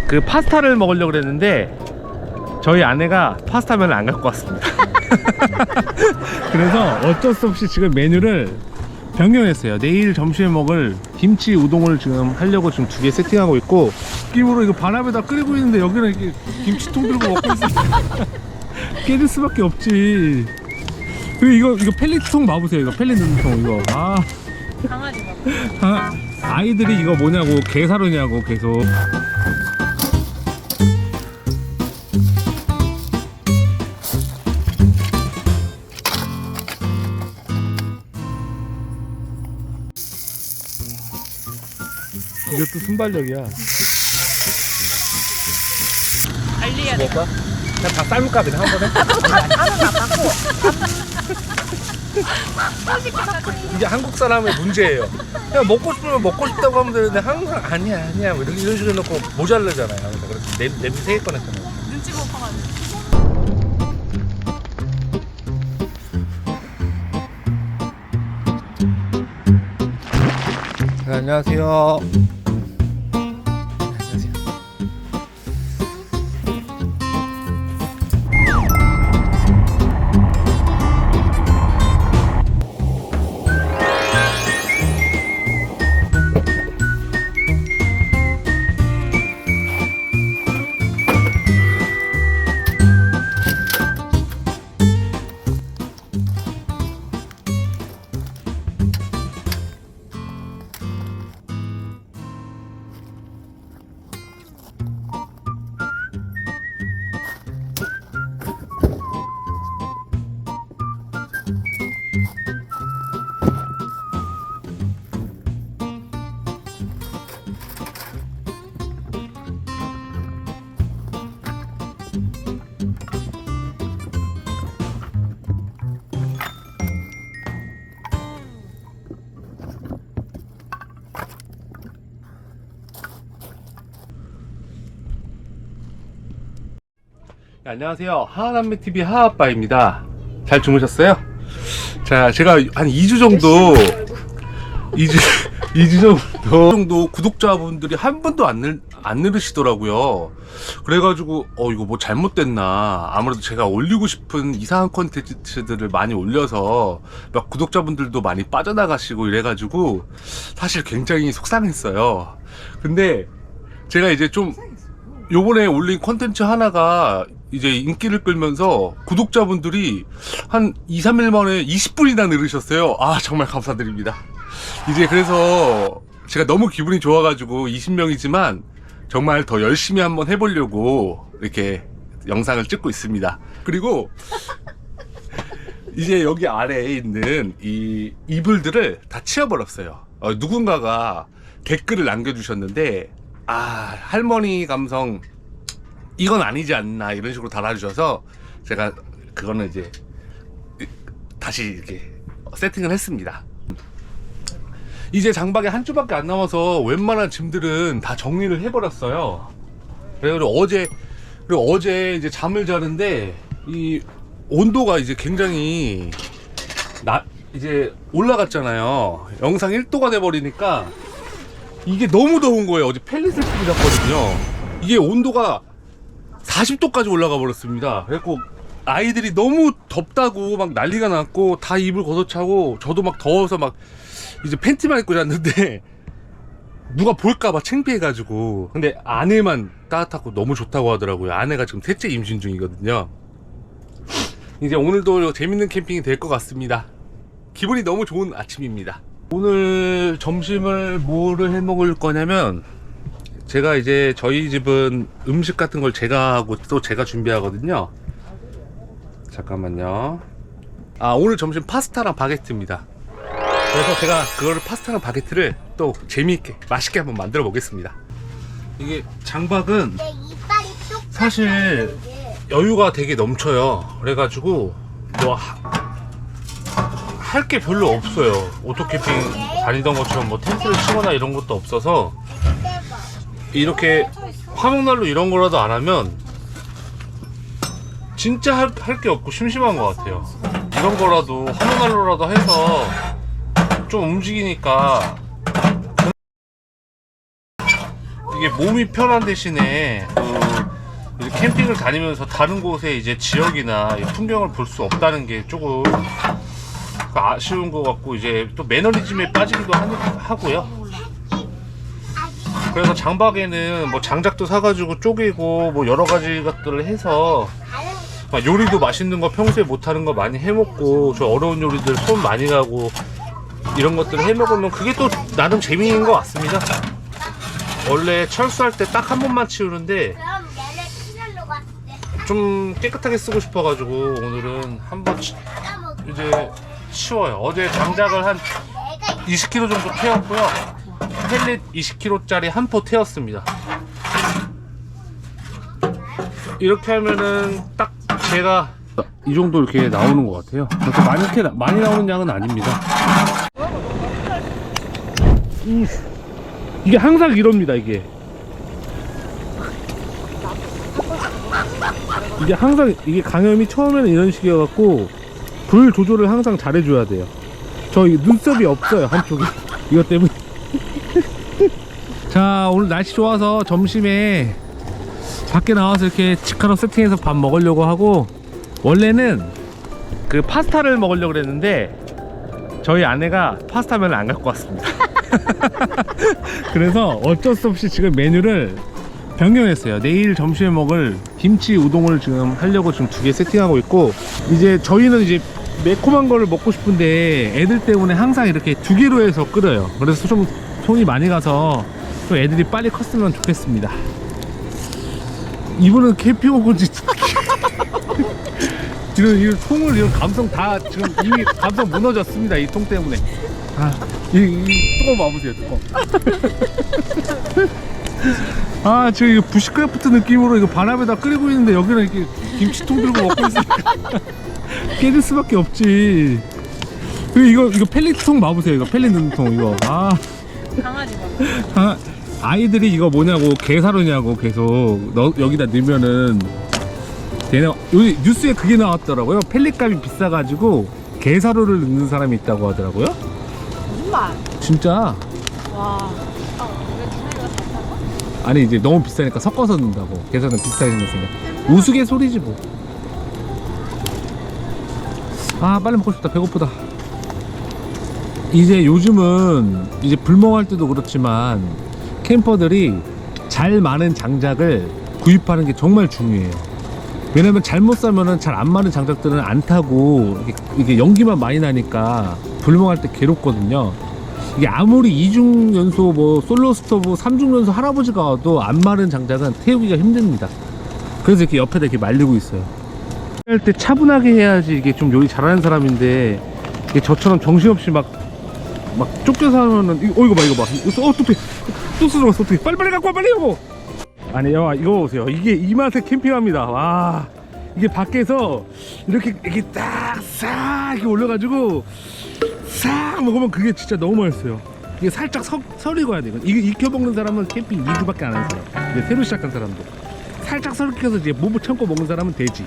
그 파스타를 먹으려고 그랬는데 저희 아내가 파스타면을 안 갖고 왔습니다. 그래서 어쩔 수 없이 지금 메뉴를 변경했어요. 내일 점심에 먹을 김치 우동을 지금 하려고 지금 2개 세팅하고 있고, 느낌으로 이거 바람에다 끓이고 있는데 여기는 이렇게 김치통 들고 먹고 있어요. 깨질 수밖에 없지. 그리고 이거 펠리트통 봐보세요. 이거 펠리 넣는 통 이거. 강아지 봐. 아이들이 이거 뭐냐고 개사료냐고 계속. 이것도 순발력이야. 알리야 돼. 그냥 다 삶을까 그냥 한 번에? 이게 한국 사람의 문제예요. 그냥 먹고 싶으면 먹고 싶다고 하면 되는데 항상 아니야 뭐 이런 식으로 해놓고 모자르잖아요. 그래서 냄비 3개 꺼냈잖아요. 눈치 못 봐가지고. 네, 안녕하세요. 네, 안녕하세요. 하하남매TV 하하아빠입니다. 잘 주무셨어요? 자, 제가 한 2주 정도 2주 정도 구독자분들이 한 번도 안 누르시더라고요. 그래가지고 이거 뭐 잘못됐나, 아무래도 제가 올리고 싶은 이상한 콘텐츠들을 많이 올려서 막 구독자분들도 많이 빠져나가시고 이래가지고 사실 굉장히 속상했어요. 근데 제가 이제 좀 요번에 올린 콘텐츠 하나가 이제 인기를 끌면서 구독자분들이 한 2, 3일 만에 20분이나 늘으셨어요. 정말 감사드립니다. 이제 그래서 제가 너무 기분이 좋아가지고 20명이지만 정말 더 열심히 한번 해보려고 이렇게 영상을 찍고 있습니다. 그리고 이제 여기 아래에 있는 이 이불들을 다 치워버렸어요. 누군가가 댓글을 남겨주셨는데 할머니 감성 이건 아니지 않나 이런 식으로 달아주셔서 제가 그거는 이제 다시 이렇게 세팅을 했습니다. 이제 장박에 한 주밖에 안 남아서 웬만한 짐들은 다 정리를 해버렸어요. 그래가지고 어제 이제 잠을 자는데 이 온도가 이제 굉장히 이제 올라갔잖아요. 영상 1도가 돼버리니까 이게 너무 더운 거예요. 어제 펠릿을 쓰고 잤거든요. 이게 온도가 40도까지 올라가 버렸습니다. 그래갖고 아이들이 너무 덥다고 막 난리가 났고 다 이불 걷어차고 저도 막 더워서 막 이제 팬티만 입고 잤는데 누가 볼까봐 창피해가지고. 근데 아내만 따뜻하고 너무 좋다고 하더라고요. 아내가 지금 셋째 임신 중이거든요. 이제 오늘도 재밌는 캠핑이 될 것 같습니다. 기분이 너무 좋은 아침입니다. 오늘 점심을 뭐를 해 먹을 거냐면, 제가 이제 저희 집은 음식 같은 걸 제가 하고 또 제가 준비하거든요. 잠깐만요. 오늘 점심 파스타랑 바게트입니다. 그래서 제가 그거를 파스타랑 바게트를 또 재미있게 맛있게 한번 만들어 보겠습니다. 이게 장박은 사실 여유가 되게 넘쳐요. 그래가지고 뭐 할 게 별로 없어요. 오토캠핑 다니던 것처럼 뭐 텐트를 치거나 이런 것도 없어서 이렇게 화목난로 이런 거라도 안 하면 진짜 할 게 없고 심심한 것 같아요. 이런 거라도 화목난로라도 해서 좀 움직이니까 이게 몸이 편한 대신에 이제 캠핑을 다니면서 다른 곳에 이제 지역이나 이 풍경을 볼 수 없다는 게 조금 아쉬운 것 같고, 이제 또 매너리즘에 빠지기도 하고요. 그래서 장박에는 뭐 장작도 사가지고 쪼개고 뭐 여러 가지 것들을 해서 막 요리도 맛있는 거 평소에 못하는 거 많이 해먹고, 저 어려운 요리들 손 많이 가고 이런 것들을 해먹으면 그게 또 나름 재미있는 것 같습니다. 원래 철수할 때 딱 한 번만 치우는데 그럼 얘네 키날로 갔을 때 좀 깨끗하게 쓰고 싶어가지고 오늘은 한번 이제 치워요. 어제 장작을 한 20kg 정도 태웠고요. 펠릿 20kg짜리 한 포 태웠습니다. 이렇게 하면은 딱 제가 이 정도 이렇게 나오는 것 같아요. 그렇게 많이 나오는 양은 아닙니다. 이게 항상 이럽니다. 이게 항상 이게 강염이 처음에는 이런 식이어갖고 불 조절을 항상 잘해줘야 돼요. 저 눈썹이 없어요, 한쪽이. 이것 때문에. 자, 오늘 날씨 좋아서 점심에 밖에 나와서 이렇게 치카로 세팅해서 밥 먹으려고 하고, 원래는 그 파스타를 먹으려고 그랬는데 저희 아내가 파스타면을 안 갖고 왔습니다. 그래서 어쩔 수 없이 지금 메뉴를 변경했어요. 내일 점심에 먹을 김치 우동을 지금 하려고 지금 2개 세팅하고 있고, 이제 저희는 이제 매콤한 거를 먹고 싶은데 애들 때문에 항상 이렇게 2개로 해서 끓여요. 그래서 좀 손이 많이 가서 좀 애들이 빨리 컸으면 좋겠습니다. 이분은 캠핑 온 건지 지금 이 통을, 이런 감성 다 지금 이미 감성 무너졌습니다. 이 통 때문에. 이 뚜껑 봐보세요, 뚜껑. 지금 이거 부시크래프트 느낌으로 이거 바람에다 끓이고 있는데 여기는 이렇게 김치통 들고 먹고 있으니까 깨질 수밖에 없지. 그리고 이거 펠리트통 봐보세요. 이거 펠리 넣는 통 이거. 강아지 봐. 아이들이 이거 뭐냐고 게사료냐고 계속 여기다 넣으면은 요즘 뉴스에 그게 나왔더라고요. 펠릿값이 비싸가지고 게사료를 넣는 사람이 있다고 하더라고요. 정말. 진짜. 와. 왜 누나가 샀다고? 아니 이제 너무 비싸니까 섞어서 넣는다고. 게사료는 비싸게 생겼으니까. 우스갯소리지 뭐. 빨리 먹고 싶다. 배고프다. 이제 요즘은 이제 불멍할 때도 그렇지만 캠퍼들이 잘 마른 장작을 구입하는 게 정말 중요해요. 왜냐면 잘못 사면은 잘 안 마른 장작들은 안 타고 이게 연기만 많이 나니까 불멍할 때 괴롭거든요. 이게 아무리 2중 연소 뭐 솔로 스토브 3중 연소 할아버지가 와도 안 마른 장작은 태우기가 힘듭니다. 그래서 이렇게 옆에다 이렇게 말리고 있어요. 할 때 차분하게 해야지 이게 좀 요리 잘하는 사람인데, 이게 저처럼 정신없이 막 쫓겨서 하면은 이거 봐 또 쓰러졌어. 어떡해. 빨리 갖고 와, 빨리 여보. 아니 야, 이거 보세요. 이게 이 맛에 캠핑합니다. 와, 이게 밖에서 이렇게 싹 이렇게 올려가지고 싹 먹으면 그게 진짜 너무 맛있어요. 이게 살짝 설익어야 돼. 이게 익혀 먹는 사람은 캠핑 2주밖에 안 하는 사람, 이제 새로 시작한 사람도 살짝 설익혀서 이제 몸을 참고 먹는 사람은 되지.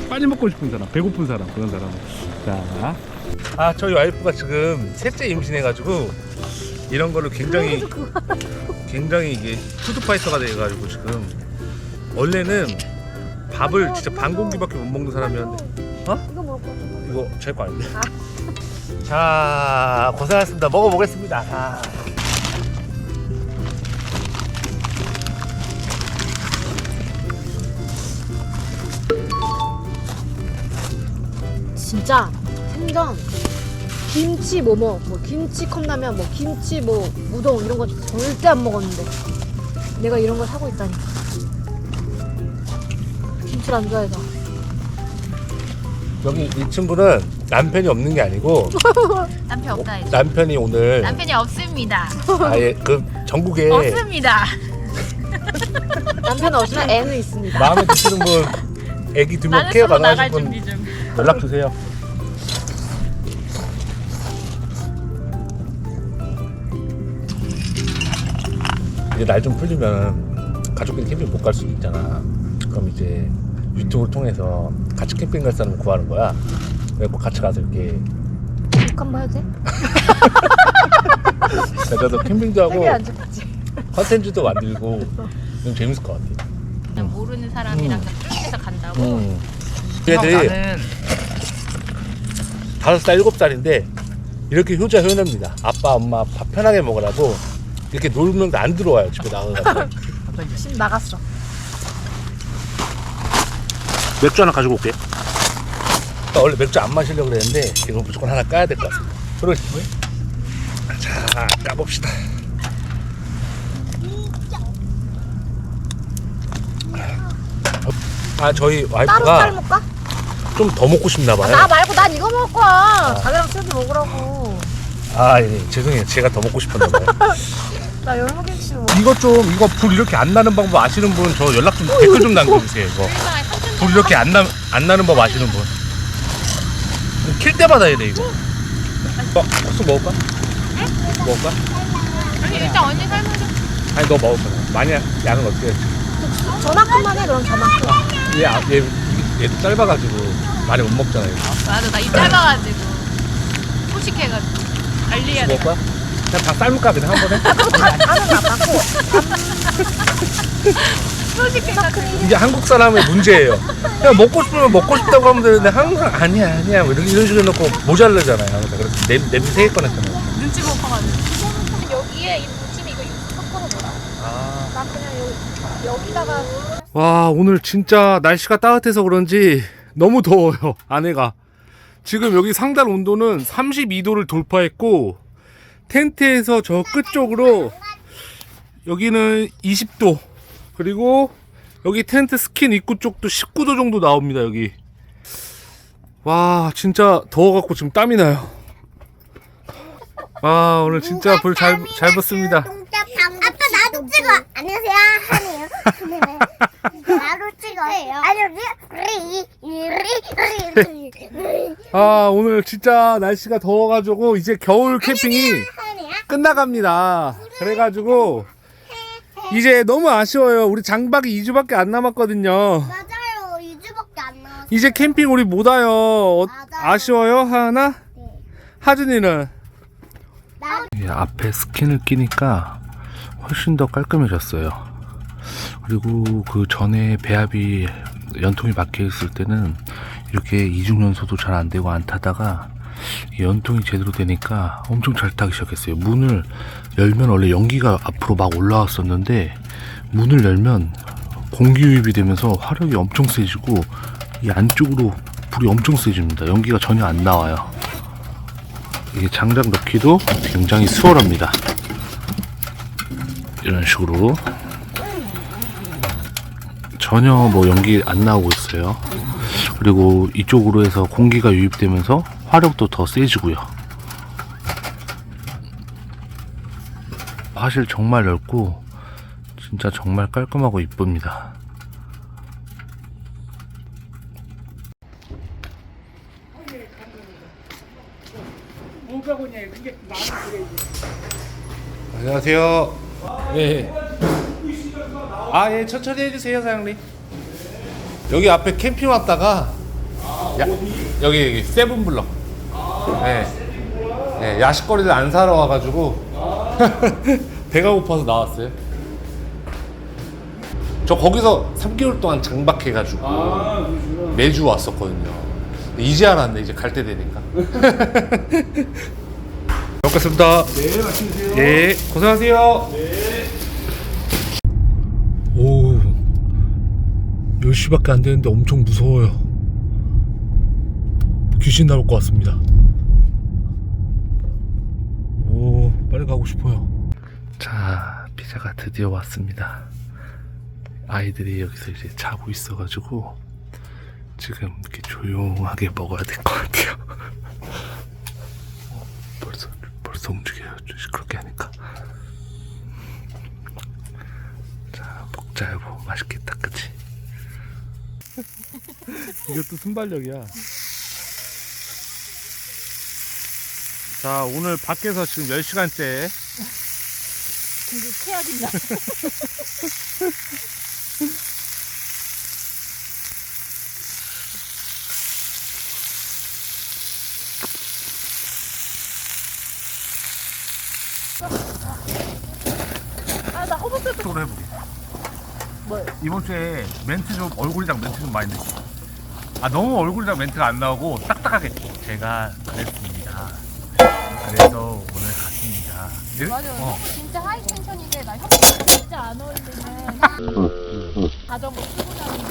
빨리 먹고 싶은 사람, 배고픈 사람, 그런 사람은. 자, 저희 와이프가 지금 셋째 임신해가지고 이런 거를 굉장히 이게 푸드파이터가 돼가지고 지금, 원래는 밥을 진짜 반 공기밖에 못 먹는 사람이었는데. 이거 먹을 거야. 이거 제 거 아닌데. 자, 고생하셨습니다. 먹어보겠습니다. 진짜 생전 김치 뭐 김치 컵라면 뭐 김치 뭐 우동 이런 거 절대 안 먹었는데 내가 이런 걸 사고 있다니. 김치를 안 좋아해서. 여기 이 친구는 남편이 없는 게 아니고 남편 없다 이제. 남편이 오늘 남편이 없습니다. 아예 그 전국에 없습니다. 남편은 없지만 애는 있습니다. 마음에 드시는 분, 애기 두명 나는 케어 서로 나갈 가능하신 분 준비 중. 연락 주세요. 이제 날 좀 풀리면 가족끼리 캠핑 못 갈 수도 있잖아. 그럼 이제 유튜브를 통해서 같이 캠핑 갈 사람 구하는 거야. 그래서 같이 가서 이렇게 욕 한번 해도 돼? 저도 캠핑도 하고 되게 안 좋지. 컨텐츠도 만들고 좀 재밌을 것 같아. 그냥 모르는 사람이랑 그냥 서 간다고. 얘들이 나는 5살, 7살인데 이렇게 효자 효녀입니다. 아빠, 엄마 밥 편하게 먹으라고 이렇게 놀면 안 들어와요. 집에 나가가지고. 집 나갔어. 맥주 하나 가지고 올게. 원래 맥주 안 마시려고 그랬는데 이거 무조건 하나 까야 될 것 같습니다. 그리고 자, 까봅시다. 아, 저희 따로 와이프가 삶을까? 좀 더 먹고 싶나 봐요. 나 말고 난 이거 먹을 거야. 자기랑 쌤도 먹으라고. 아, 예, 죄송해요. 제가 더 먹고 싶었나 봐요. 나 열무김치 먹. 이거 불 이렇게 안 나는 방법 아시는 분 저 연락 좀 댓글 좀 남겨주세요. 이거 우리나라에 삼촌 불 이렇게 안 나는 법 아시는 분. 킬 때마다 해야 돼 이거. 국수 먹을까? 먹을까? 아니 일단 언니 삶아줘. 아니 너 먹을 거야. 많이 양은 어떻게 해? 저만큼만 해 그럼 저만큼. 얘도 짧아가지고 많이 못 먹잖아요. 맞아 나 입 짧아가지고 소식해가지고 알리야 돼. 먹을 거야? 그냥 다 삶을까 그냥 한 번에? 나는 안 받고. 소식해가지고. 이게 한국 사람의 문제예요. 그냥 먹고 싶으면 먹고 싶다고 하면 되는데 항상 아니야 뭐 이런 식으로 해놓고 모자르잖아요. 항상. 그래서 냄비 3개 꺼냈잖아요. 눈치 못 봐가지고. 여기에 이 무침이 이거 섞어서 뭐라? 나 그냥 여기다가. 와, 오늘 진짜 날씨가 따뜻해서 그런지 너무 더워요. 아내가 지금 여기 상단 온도는 32도를 돌파했고 텐트에서 저 끝쪽으로 여기는 20도, 그리고 여기 텐트 스킨 입구 쪽도 19도 정도 나옵니다. 여기 와 진짜 더워갖고 지금 땀이 나요. 아, 오늘 진짜 불 잘 붙습니다. 아빠 나도 찍어. 안녕하세요. 한이에요. 나도 찍어요. 아, 오늘 진짜 날씨가 더워가지고 이제 겨울 캠핑이 끝나갑니다. 그래가지고 이제 너무 아쉬워요. 우리 장박이 2주밖에 안 남았거든요. 맞아요. 2주밖에 안 나왔어. 이제 캠핑 우리 못 와요. 맞아요. 아쉬워요, 하나? 네. 하준이는? 나 앞에 스킨을 끼니까 훨씬 더 깔끔해졌어요. 그리고 그 전에 배합이 연통이 막혀 있을 때는 이렇게 이중 연소도 잘 안 되고 안 타다가 연통이 제대로 되니까 엄청 잘 타기 시작했어요. 문을 열면 원래 연기가 앞으로 막 올라왔었는데 문을 열면 공기 유입이 되면서 화력이 엄청 세지고 이 안쪽으로 불이 엄청 세집니다. 연기가 전혀 안 나와요. 이게 장작 넣기도 굉장히 수월합니다. 이런 식으로 전혀 뭐 연기 안 나오고 있어요. 그리고 이쪽으로 해서 공기가 유입되면서 화력도 더 세지고요. 화실 정말 넓고 진짜 정말 깔끔하고 이쁩니다. 안녕하세요. 네. 아, 예, 천천히 해주세요, 사장님. 여기 앞에 캠핑 왔다가 여기 세븐블럭. 네. 네, 야식거리를 안 사러 와가지고 배가 고파서 나왔어요. 저 거기서 3개월 동안 장박해가지고 매주 왔었거든요. 이제 알았네. 이제 갈 때 되니까. 먹겠습니다. 네, 맛있으세요. 예, 고생하세요. 네. 오, 10시밖에 안 되는데 엄청 무서워요. 귀신 나올 것 같습니다. 오, 빨리 가고 싶어요. 자, 피자가 드디어 왔습니다. 아이들이 여기서 이제 자고 있어가지고 지금 이렇게 조용하게 먹어야 될 것 같아요. 벌써 움직여요. 좀 시끄럽게 하니까. 자, 먹자 여보. 맛있겠다, 그치? 이것도 순발력이야. 자, 오늘 밖에서 지금 10시간째 공기 해야 된다. 쪽으로 해보게. 뭐? 이번 주에 멘트 좀 얼굴이랑 멘트 좀 많이 넣지. 아 너무 얼굴이랑 멘트가 안 나오고 딱딱하게 제가 그랬습니다. 그래서 오늘 갔습니다. 맞아. 어. 진짜 하이 텐션인데 나 형 진짜 안 어울리는 자전거 쓰고 다니는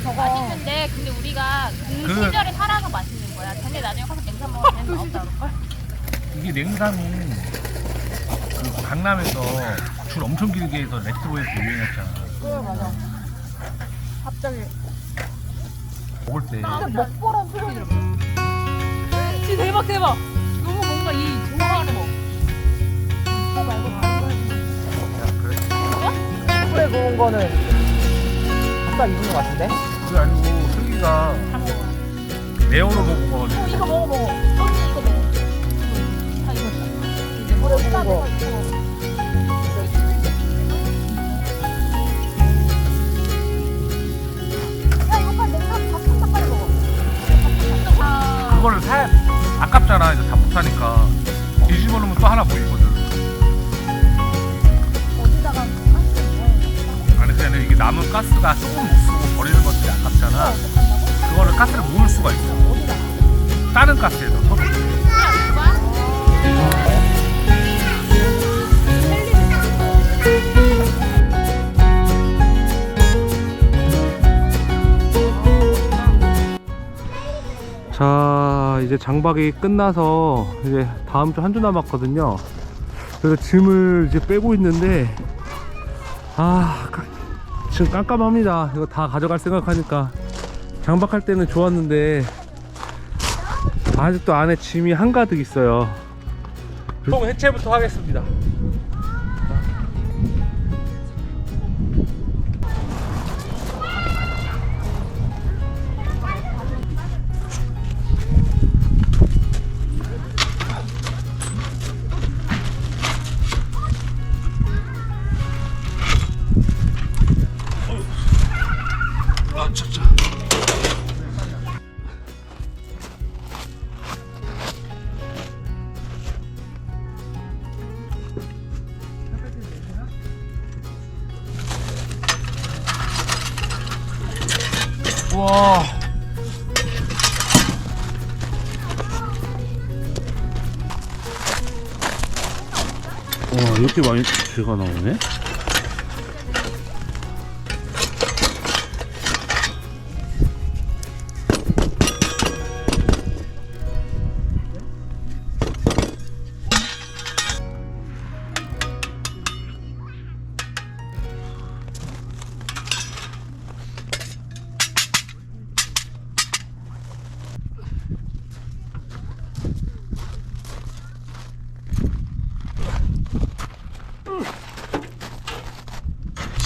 저거 맛있는데 근데 우리가 그 그- 시절에 살아서 맛있는 거야. 근데 나중에 가서 냉삼 먹으면 나온다 그럴걸? 이게 냉삼이 그 강남에서 줄 엄청 길게 해서 레트로에서 유행했잖아. 그래 맞아. 갑자기 먹을 때 먹보란 소리 들어. 진짜 대박 대박. 너무 뭔가 이 좋아하는 거. 저 말고 다른 거 해주면 야, 그래? 그래 먹은 거는 아까 입은 거 같은데? 그게 아니고 슬기가 다 먹어. 네오로 먹은 거 어, 이거 먹어 먹어. 언니 이거 먹어. 다 익었다. 이제 그래 먹어. 먹은 거. 야, 오빠 냉장 밥 한다 빨리 먹어. 그거를 사 아깝잖아. 이거 다 못하니까 뒤집어 놓으면 또 하나 보이거든. 어디다가 아니 그게 아니라 이게 남은 가스가 조금 못 쓰고 버리는 것들이 아깝잖아. 그거를 가스를 모을 수가 있어. 다른 가스에서 서로. 자, 이제 장박이 끝나서 이제 다음 주 한 주 남았거든요. 그래서 짐을 이제 빼고 있는데 지금 깜깜합니다. 이거 다 가져갈 생각하니까. 장박할 때는 좋았는데 아직도 안에 짐이 한가득 있어요. 총 해체부터 하겠습니다. 와. 와, 이렇게 많이 죄가 나오네?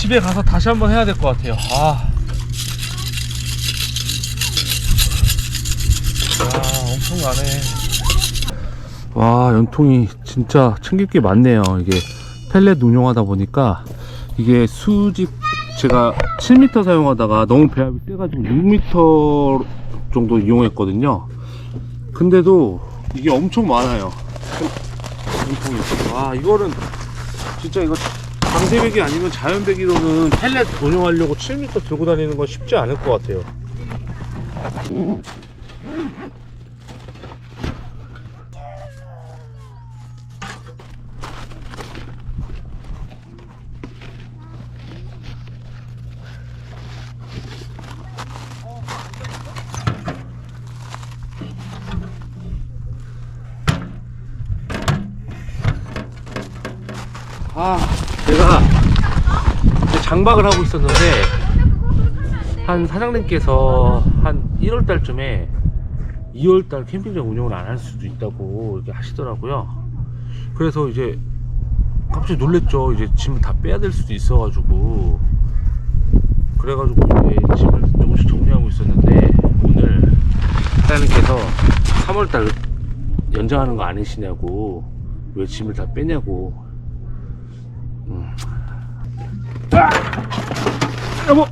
집에 가서 다시 한번 해야 될 것 같아요. 엄청나네. 와, 연통이 진짜 챙길 게 많네요. 이게 펠렛 운용하다 보니까 이게 수직 제가 7m 사용하다가 너무 배합이 세가지고 6m 정도 이용했거든요. 근데도 이게 엄청 많아요. 연통이. 와, 이거는 진짜 이거 방대배기 아니면 자연배기로는 펠렛 운용하려고 7m 들고 다니는 건 쉽지 않을 것 같아요. 제가 이제 장박을 하고 있었는데 한 사장님께서 한 1월달쯤에 2월달 캠핑장 운영을 안 할 수도 있다고 이렇게 하시더라고요. 그래서 이제 갑자기 놀랬죠. 이제 짐을 다 빼야 될 수도 있어가지고, 그래가지고 이제 짐을 조금씩 정리하고 있었는데 오늘 사장님께서 3월달 연장하는 거 아니시냐고, 왜 짐을 다 빼냐고. 여보.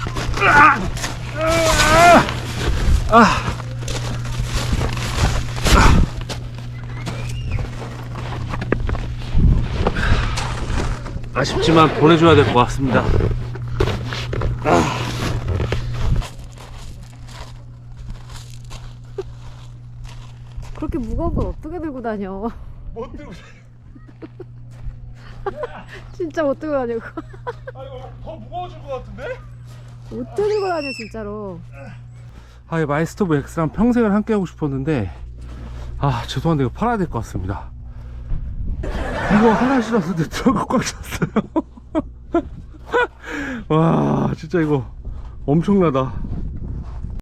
아쉽지만 보내줘야 될 것 같습니다. 그렇게 무거운 걸 어떻게 들고 다녀? 못 들고. 진짜 못 들고 다녀. 그거. 아 이거 더 무거워질 것 같은데? 못 들고 다녀 진짜로. 아, 이 마이스토브 X랑 평생을 함께 하고 싶었는데, 아, 죄송한데 이거 팔아야 될 것 같습니다. 이거 하나 실었는데 트럭이 꽉 찼어요. 와, 진짜 이거 엄청나다.